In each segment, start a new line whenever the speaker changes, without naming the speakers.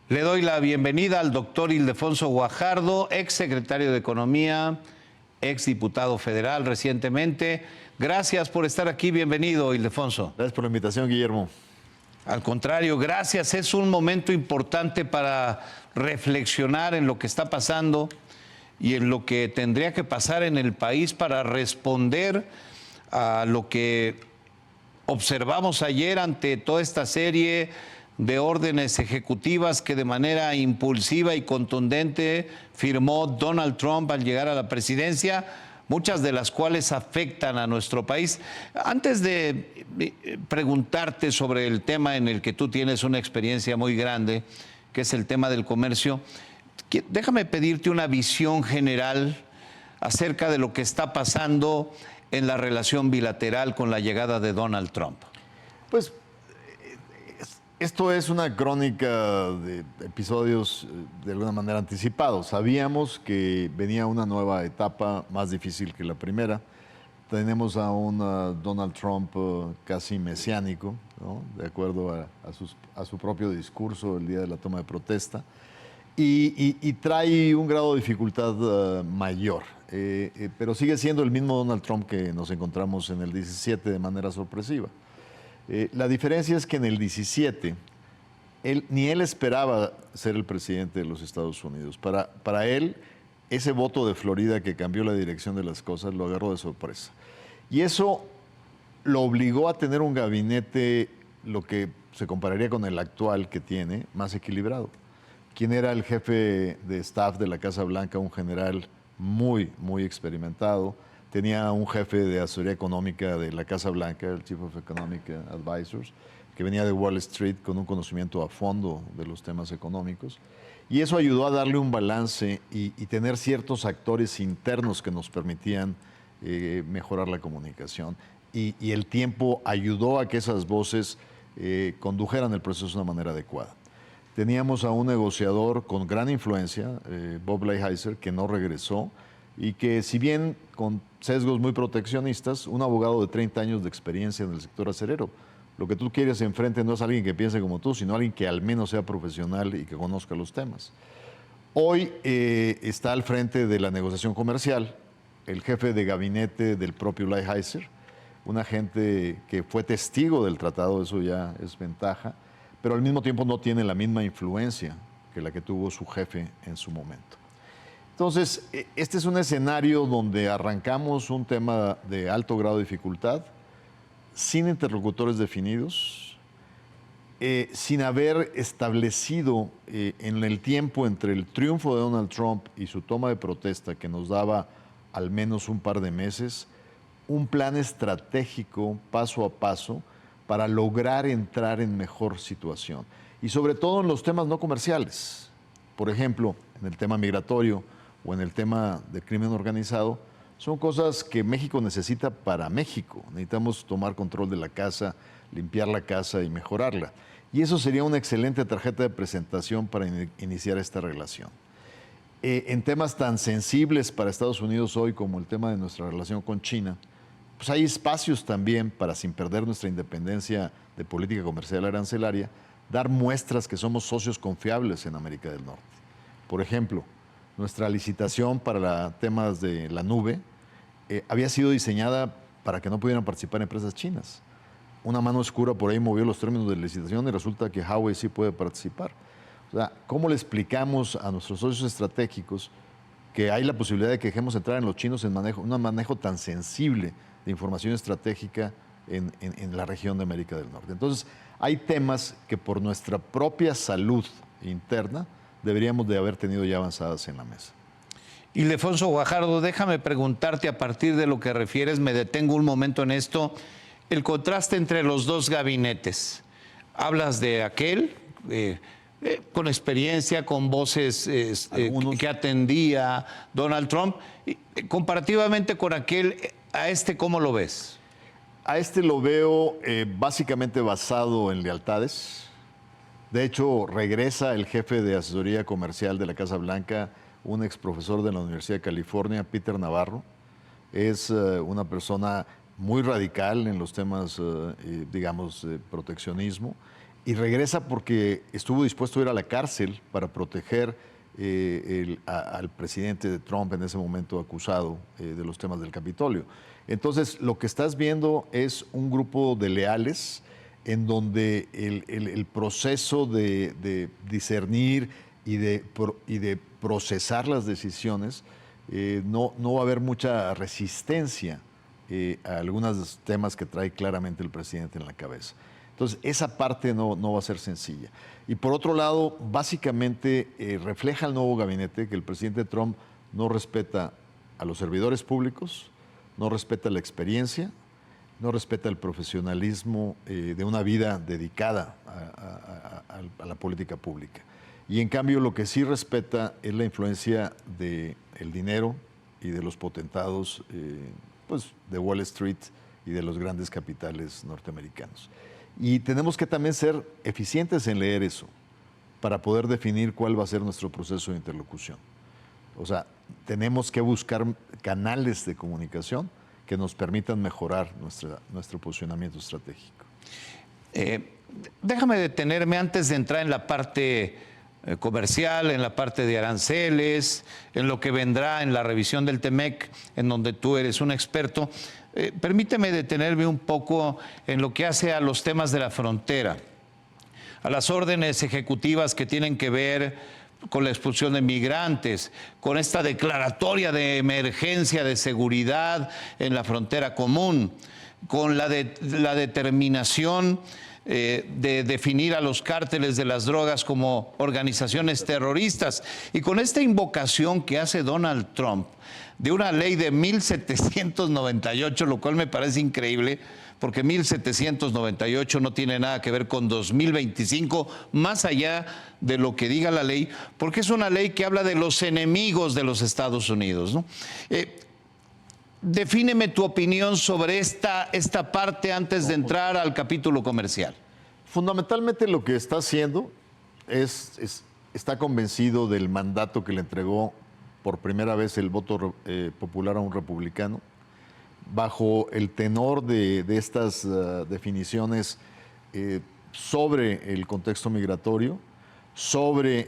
Le doy la bienvenida al doctor Ildefonso Guajardo, ex secretario de Economía, ex diputado federal recientemente. Gracias por estar aquí. Bienvenido, Ildefonso.
Gracias por la invitación, Guillermo.
Al contrario, gracias. Es un momento importante para reflexionar en lo que está pasando y en lo que tendría que pasar en el país para responder a lo que observamos ayer ante toda esta serie de órdenes ejecutivas que de manera impulsiva y contundente firmó Donald Trump al llegar a la presidencia, muchas de las cuales afectan a nuestro país. Antes de preguntarte sobre el tema en el que tú tienes una experiencia muy grande, que es el tema del comercio, déjame pedirte una visión general acerca de lo que está pasando en la relación bilateral con la llegada de Donald Trump.
Pues esto es una crónica de episodios de alguna manera anticipados. Sabíamos que venía una nueva etapa más difícil que la primera. Tenemos a un Donald Trump casi mesiánico, ¿no? De acuerdo a su propio discurso el día de la toma de protesta. Y trae un grado de dificultad mayor. Pero sigue siendo el mismo Donald Trump que nos encontramos en el 17 de manera sorpresiva. La diferencia es que en el 17 ni él esperaba ser el presidente de los Estados Unidos. Para él, ese voto de Florida que cambió la dirección de las cosas lo agarró de sorpresa. Y eso lo obligó a tener un gabinete, lo que se compararía con el actual que tiene, más equilibrado. Quien era el jefe de staff de la Casa Blanca, un general muy experimentado. Tenía un jefe de asesoría económica de la Casa Blanca, el Chief of Economic Advisors, que venía de Wall Street con un conocimiento a fondo de los temas económicos. Y eso ayudó a darle un balance y tener ciertos actores internos que nos permitían mejorar la comunicación. Y el tiempo ayudó a que esas voces condujeran el proceso de una manera adecuada. Teníamos a un negociador con gran influencia, Bob Lighthizer, que no regresó y que, si bien con sesgos muy proteccionistas, un abogado de 30 años de experiencia en el sector acerero. Lo que tú quieres enfrente no es alguien que piense como tú, sino alguien que al menos sea profesional y que conozca los temas. Hoy está al frente de la negociación comercial el jefe de gabinete del propio Lighthizer, una gente que fue testigo del tratado, eso ya es ventaja, pero al mismo tiempo no tiene la misma influencia que la que tuvo su jefe en su momento. Entonces, este es un escenario donde arrancamos un tema de alto grado de dificultad, sin interlocutores definidos, sin haber establecido en el tiempo entre el triunfo de Donald Trump y su toma de protesta, que nos daba al menos un par de meses, un plan estratégico paso a paso para lograr entrar en mejor situación. Y sobre todo en los temas no comerciales. Por ejemplo, en el tema migratorio o en el tema del crimen organizado, son cosas que México necesita para México. Necesitamos tomar control de la casa, limpiar la casa y mejorarla. Y eso sería una excelente tarjeta de presentación para iniciar esta relación. En temas tan sensibles para Estados Unidos hoy como el tema de nuestra relación con China, pues hay espacios también para, sin perder nuestra independencia de política comercial arancelaria, dar muestras que somos socios confiables en América del Norte. Por ejemplo, nuestra licitación para temas de la nube había sido diseñada para que no pudieran participar empresas chinas. Una mano oscura por ahí movió los términos de licitación y resulta que Huawei sí puede participar. O sea, ¿cómo le explicamos a nuestros socios estratégicos que hay la posibilidad de que dejemos entrar en los chinos en un manejo tan sensible de información estratégica en la región de América del Norte? Entonces, hay temas que por nuestra propia salud interna deberíamos de haber tenido ya avanzadas en la mesa.
Ildefonso Guajardo, déjame preguntarte a partir de lo que refieres, me detengo un momento en esto, el contraste entre los dos gabinetes. Hablas de aquel con experiencia, con voces que atendía Donald Trump, comparativamente con aquel, a este, ¿cómo lo ves?
A este lo veo básicamente basado en lealtades. De hecho, regresa el jefe de asesoría comercial de la Casa Blanca, un ex profesor de la Universidad de California, Peter Navarro. Es una persona muy radical en los temas, digamos, proteccionismo. y regresa porque estuvo dispuesto a ir a la cárcel para proteger al presidente de Trump en ese momento acusado de los temas del Capitolio. Entonces, lo que estás viendo es un grupo de leales en donde el proceso de discernir y de procesar las decisiones, no va a haber mucha resistencia a algunos de los temas que trae claramente el presidente en la cabeza. Entonces, esa parte no va a ser sencilla. Y por otro lado, básicamente refleja el nuevo gabinete que el presidente Trump no respeta a los servidores públicos, no respeta la experiencia, no respeta el profesionalismo de una vida dedicada a la política pública. Y en cambio lo que sí respeta es la influencia del dinero y de los potentados pues, de Wall Street y de los grandes capitales norteamericanos. Y tenemos que también ser eficientes en leer eso para poder definir cuál va a ser nuestro proceso de interlocución. O sea, tenemos que buscar canales de comunicación que nos permitan mejorar nuestro posicionamiento estratégico.
Déjame detenerme antes de entrar en la parte comercial, en la parte de aranceles, en lo que vendrá en la revisión del TEMEC, en donde tú eres un experto. Permíteme detenerme un poco en lo que hace a los temas de la frontera, a las órdenes ejecutivas que tienen que ver con la expulsión de migrantes, con esta declaratoria de emergencia de seguridad en la frontera común, con la determinación de definir a los cárteles de las drogas como organizaciones terroristas, y con esta invocación que hace Donald Trump de una ley de 1798, lo cual me parece increíble, porque 1798 no tiene nada que ver con 2025, más allá de lo que diga la ley, porque es una ley que habla de los enemigos de los Estados Unidos, ¿no? Defíneme tu opinión sobre esta parte antes de entrar al capítulo comercial.
Fundamentalmente lo que está haciendo está convencido del mandato que le entregó por primera vez el voto popular a un republicano, bajo el tenor de estas definiciones sobre el contexto migratorio, sobre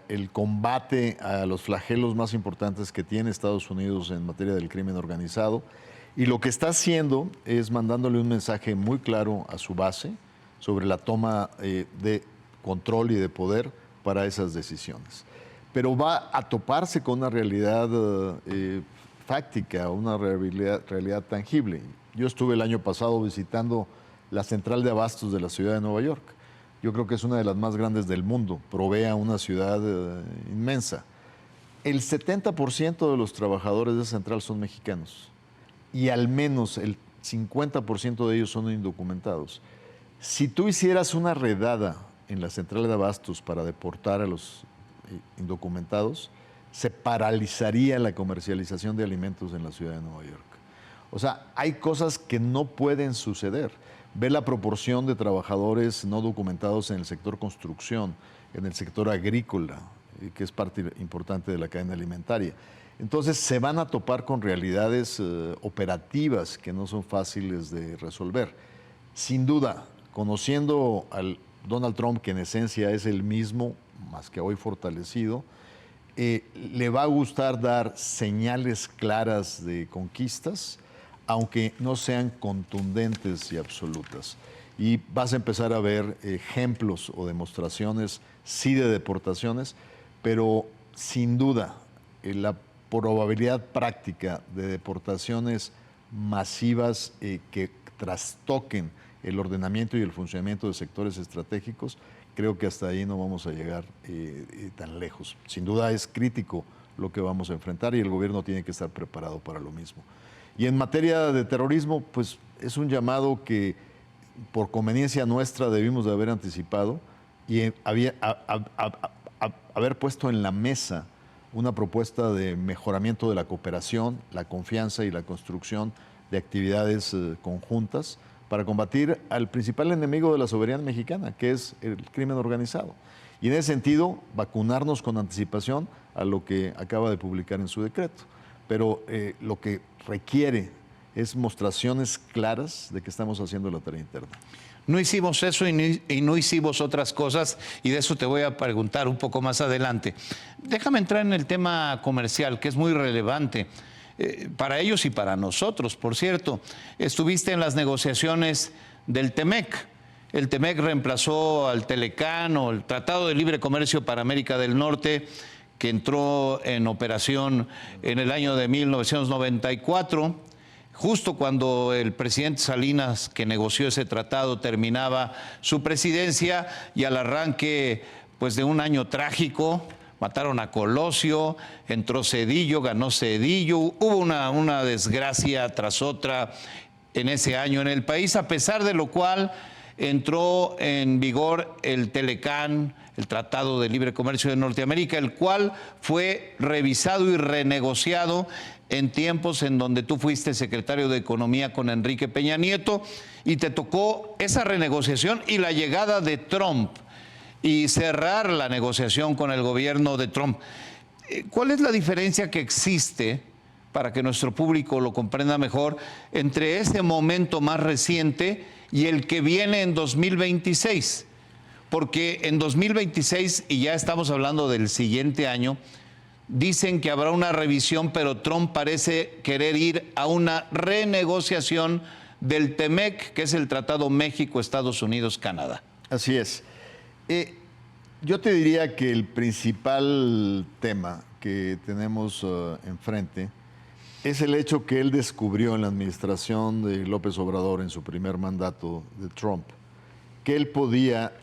el combate a los flagelos más importantes que tiene Estados Unidos en materia del crimen organizado. Y lo que está haciendo es mandándole un mensaje muy claro a su base sobre la toma de control y de poder para esas decisiones. Pero va a toparse con una realidad fáctica, una realidad tangible. Yo estuve el año pasado visitando la central de abastos de la ciudad de Nueva York. Yo creo que es una de las más grandes del mundo, provee a una ciudad inmensa. El 70% de los trabajadores de esa central son mexicanos y al menos el 50% de ellos son indocumentados. Si tú hicieras una redada en la central de abastos para deportar a los indocumentados, se paralizaría la comercialización de alimentos en la ciudad de Nueva York. O sea, hay cosas que no pueden suceder. Ve la proporción de trabajadores no documentados en el sector construcción, en el sector agrícola, que es parte importante de la cadena alimentaria. Entonces se van a topar con realidades operativas que no son fáciles de resolver. Sin duda, conociendo al Donald Trump, que en esencia es el mismo, más que hoy fortalecido, le va a gustar dar señales claras de conquistas, aunque no sean contundentes y absolutas. Y vas a empezar a ver ejemplos o demostraciones, sí, de deportaciones, pero sin duda la probabilidad práctica de deportaciones masivas que trastoquen el ordenamiento y el funcionamiento de sectores estratégicos, creo que hasta ahí no vamos a llegar tan lejos. Sin duda es crítico lo que vamos a enfrentar y el gobierno tiene que estar preparado para lo mismo. Y en materia de terrorismo, pues es un llamado que por conveniencia nuestra debimos de haber anticipado y haber puesto en la mesa una propuesta de mejoramiento de la cooperación, la confianza y la construcción de actividades conjuntas para combatir al principal enemigo de la soberanía mexicana, que es el crimen organizado. Y en ese sentido, vacunarnos con anticipación a lo que acaba de publicar en su decreto. Pero lo que requiere es mostraciones claras de que estamos haciendo la tarea interna.
No hicimos eso y no hicimos otras cosas, y de eso te voy a preguntar un poco más adelante. Déjame entrar en el tema comercial, que es muy relevante para ellos y para nosotros, por cierto. Estuviste en las negociaciones del TEMEC. El TEMEC reemplazó al Telecán, o el Tratado de Libre Comercio para América del Norte, que entró en operación en el año de 1994. Justo cuando el presidente Salinas, que negoció ese tratado, terminaba su presidencia, y al arranque pues, de un año trágico. Mataron a Colosio, entró Zedillo, ganó Zedillo, hubo una desgracia tras otra en ese año en el país, a pesar de lo cual entró en vigor el Telecán, el Tratado de Libre Comercio de Norteamérica, el cual fue revisado y renegociado en tiempos en donde tú fuiste secretario de Economía con Enrique Peña Nieto, y te tocó esa renegociación y la llegada de Trump y cerrar la negociación con el gobierno de Trump. ¿Cuál es la diferencia que existe, para que nuestro público lo comprenda mejor, entre ese momento más reciente y el que viene en 2026? Porque en 2026, y ya estamos hablando del siguiente año, dicen que habrá una revisión, pero Trump parece querer ir a una renegociación del TEMEC, que es el Tratado México, Estados Unidos, Canadá.
Así es. Yo te diría que el principal tema que tenemos enfrente es el hecho que él descubrió en la administración de López Obrador, en su primer mandato de Trump, que él podía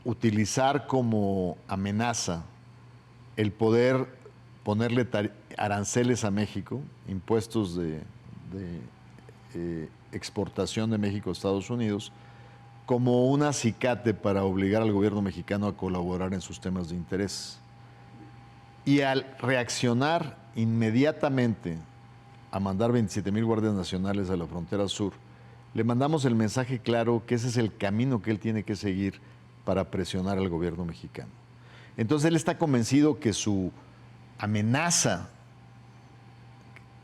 utilizar como amenaza el poder ponerle aranceles a México, impuestos de exportación de México a Estados Unidos, como un acicate para obligar al gobierno mexicano a colaborar en sus temas de interés. Y al reaccionar inmediatamente a mandar 27,000 guardias nacionales a la frontera sur, le mandamos el mensaje claro que ese es el camino que él tiene que seguir para presionar al gobierno mexicano. Entonces él está convencido que su amenaza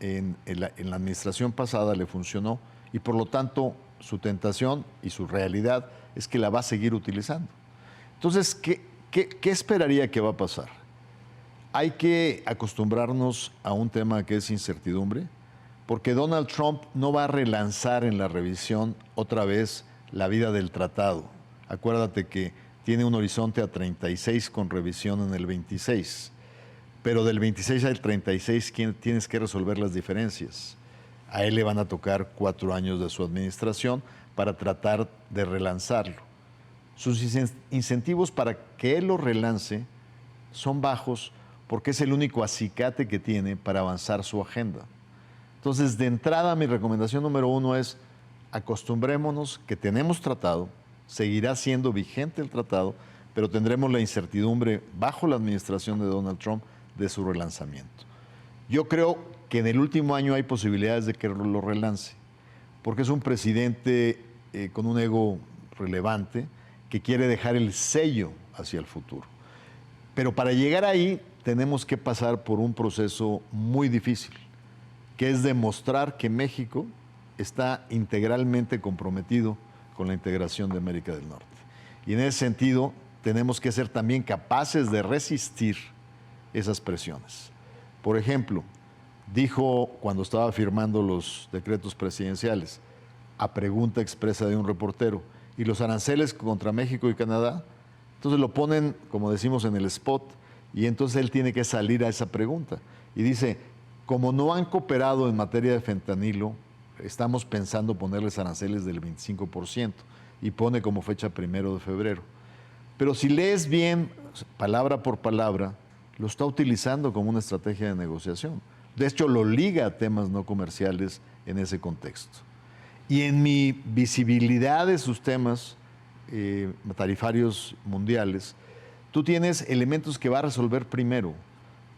en la administración pasada le funcionó, y por lo tanto su tentación y su realidad es que la va a seguir utilizando. Entonces, ¿qué esperaría que va a pasar? Hay que acostumbrarnos a un tema que es incertidumbre, porque Donald Trump no va a relanzar en la revisión otra vez la vida del tratado. Acuérdate que tiene un horizonte a 36 con revisión en el 26, pero del 26 al 36 tienes que resolver las diferencias. A él le van a tocar 4 años de su administración para tratar de relanzarlo. Sus incentivos para que él lo relance son bajos, porque es el único acicate que tiene para avanzar su agenda. Entonces, de entrada, mi recomendación número 1 es: acostumbrémonos que tenemos tratado, seguirá siendo vigente el tratado, pero tendremos la incertidumbre bajo la administración de Donald Trump de su relanzamiento. Yo creo que en el último año hay posibilidades de que lo relance, porque es un presidente con un ego relevante que quiere dejar el sello hacia el futuro. Pero para llegar ahí tenemos que pasar por un proceso muy difícil, que es demostrar que México está integralmente comprometido con la integración de América del Norte. Y en ese sentido tenemos que ser también capaces de resistir esas presiones. Por ejemplo, dijo cuando estaba firmando los decretos presidenciales, a pregunta expresa de un reportero, ¿y los aranceles contra México y Canadá? Entonces lo ponen, como decimos, en el spot, y entonces él tiene que salir a esa pregunta. Y dice, como no han cooperado en materia de fentanilo, estamos pensando ponerles aranceles del 25%, y pone como fecha 1 de febrero. Pero si lees bien, palabra por palabra, lo está utilizando como una estrategia de negociación. De hecho, lo liga a temas no comerciales en ese contexto. Y en mi visibilidad de sus temas tarifarios mundiales, tú tienes elementos que va a resolver primero.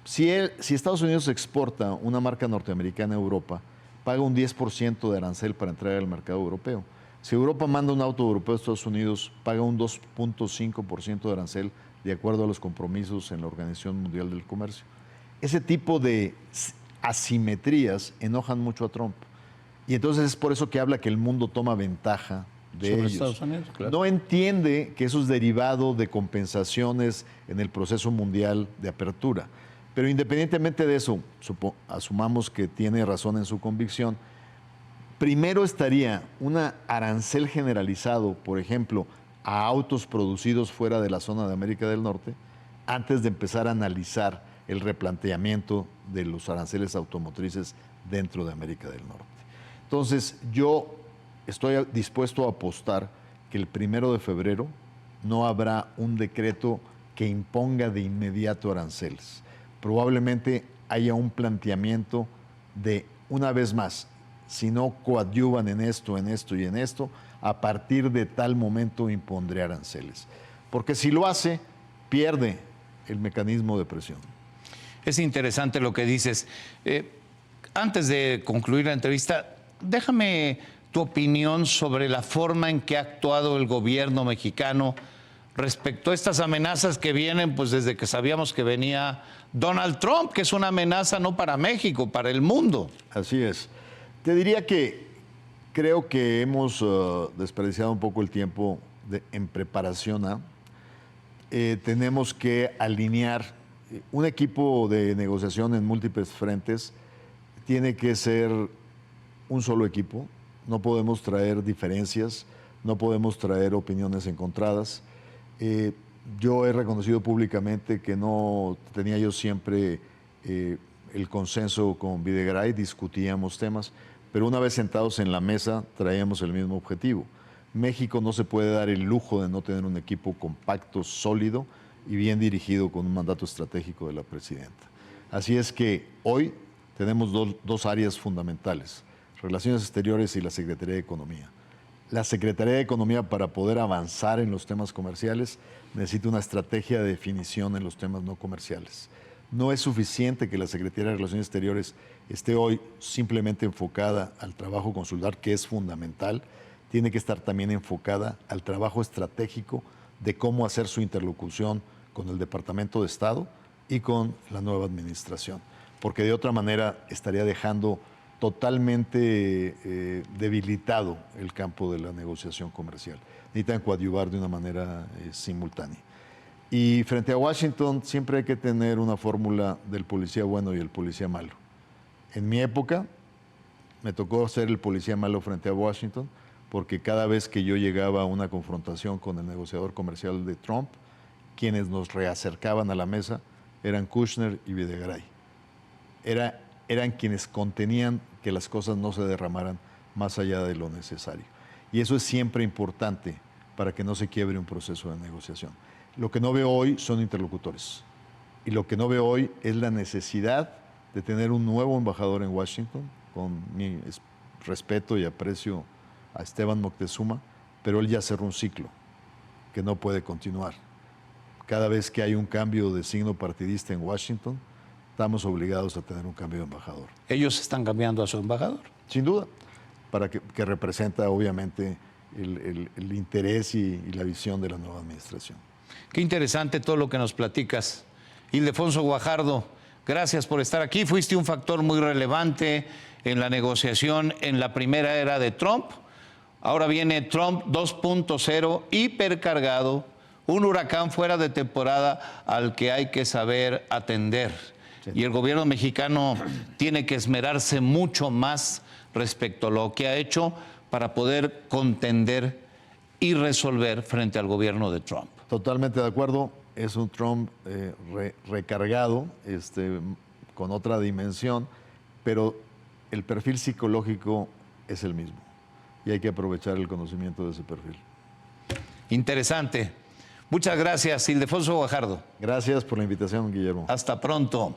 Si Estados Unidos exporta una marca norteamericana a Europa, paga un 10% de arancel para entrar al mercado europeo. Si Europa manda un auto europeo a Estados Unidos, paga un 2.5% de arancel, de acuerdo a los compromisos en la Organización Mundial del Comercio. Ese tipo de asimetrías enojan mucho a Trump. Y entonces es por eso que habla que el mundo toma ventaja de
Sobre
ellos.
Estados Unidos, claro.
No entiende que eso es derivado de compensaciones en el proceso mundial de apertura. Pero independientemente de eso, asumamos que tiene razón en su convicción, primero estaría un arancel generalizado, por ejemplo, a autos producidos fuera de la zona de América del Norte, antes de empezar a analizar el replanteamiento de los aranceles automotrices dentro de América del Norte. Entonces, yo estoy dispuesto a apostar que el 1 de febrero no habrá un decreto que imponga de inmediato aranceles. Probablemente haya un planteamiento de, una vez más, si no coadyuvan en esto y en esto, a partir de tal momento impondré aranceles. Porque si lo hace, pierde el mecanismo de presión.
Es interesante lo que dices. Antes de concluir la entrevista, déjame tu opinión sobre la forma en que ha actuado el gobierno mexicano respecto a estas amenazas que vienen, pues desde que sabíamos que venía Donald Trump, que es una amenaza no para México, para el mundo.
Así es. Te diría que creo que hemos desperdiciado un poco el tiempo en preparación a. Tenemos que alinear un equipo de negociación en múltiples frentes. Tiene que ser un solo equipo. No podemos traer diferencias, no podemos traer opiniones encontradas. Yo he reconocido públicamente que no tenía yo siempre el consenso con Videgaray, discutíamos temas, pero una vez sentados en la mesa traíamos el mismo objetivo. México no se puede dar el lujo de no tener un equipo compacto, sólido y bien dirigido con un mandato estratégico de la presidenta. Así es que hoy tenemos dos áreas fundamentales: Relaciones Exteriores y la Secretaría de Economía. La Secretaría de Economía, para poder avanzar en los temas comerciales, necesita una estrategia de definición en los temas no comerciales. No es suficiente que la Secretaría de Relaciones Exteriores esté hoy simplemente enfocada al trabajo consular, que es fundamental. Tiene que estar también enfocada al trabajo estratégico de cómo hacer su interlocución con el Departamento de Estado y con la nueva administración, porque de otra manera estaría dejando totalmente debilitado el campo de la negociación comercial. Necesitan coadyuvar de una manera simultánea. Y frente a Washington siempre hay que tener una fórmula del policía bueno y el policía malo. En mi época me tocó ser el policía malo frente a Washington, porque cada vez que yo llegaba a una confrontación con el negociador comercial de Trump, quienes nos reacercaban a la mesa eran Kushner y Videgaray. Eran quienes contenían que las cosas no se derramaran más allá de lo necesario. Y eso es siempre importante para que no se quiebre un proceso de negociación. Lo que no veo hoy son interlocutores. Y lo que no veo hoy es la necesidad de tener un nuevo embajador en Washington, con mi respeto y aprecio a Esteban Moctezuma, pero él ya cerró un ciclo que no puede continuar. Cada vez que hay un cambio de signo partidista en Washington, estamos obligados a tener un cambio de embajador.
Ellos están cambiando a su embajador.
Sin duda, para que representa obviamente el interés y la visión de la nueva administración.
Qué interesante todo lo que nos platicas. Ildefonso Guajardo, gracias por estar aquí. Fuiste un factor muy relevante en la negociación en la primera era de Trump. Ahora viene Trump 2.0, hipercargado, un huracán fuera de temporada al que hay que saber atender. Sí. Y el gobierno mexicano tiene que esmerarse mucho más respecto a lo que ha hecho para poder contender y resolver frente al gobierno de Trump.
Totalmente de acuerdo. Es un Trump recargado, con otra dimensión, pero el perfil psicológico es el mismo. Y hay que aprovechar el conocimiento de ese perfil.
Interesante. Muchas gracias, Ildefonso Guajardo.
Gracias por la invitación, Guillermo.
Hasta pronto.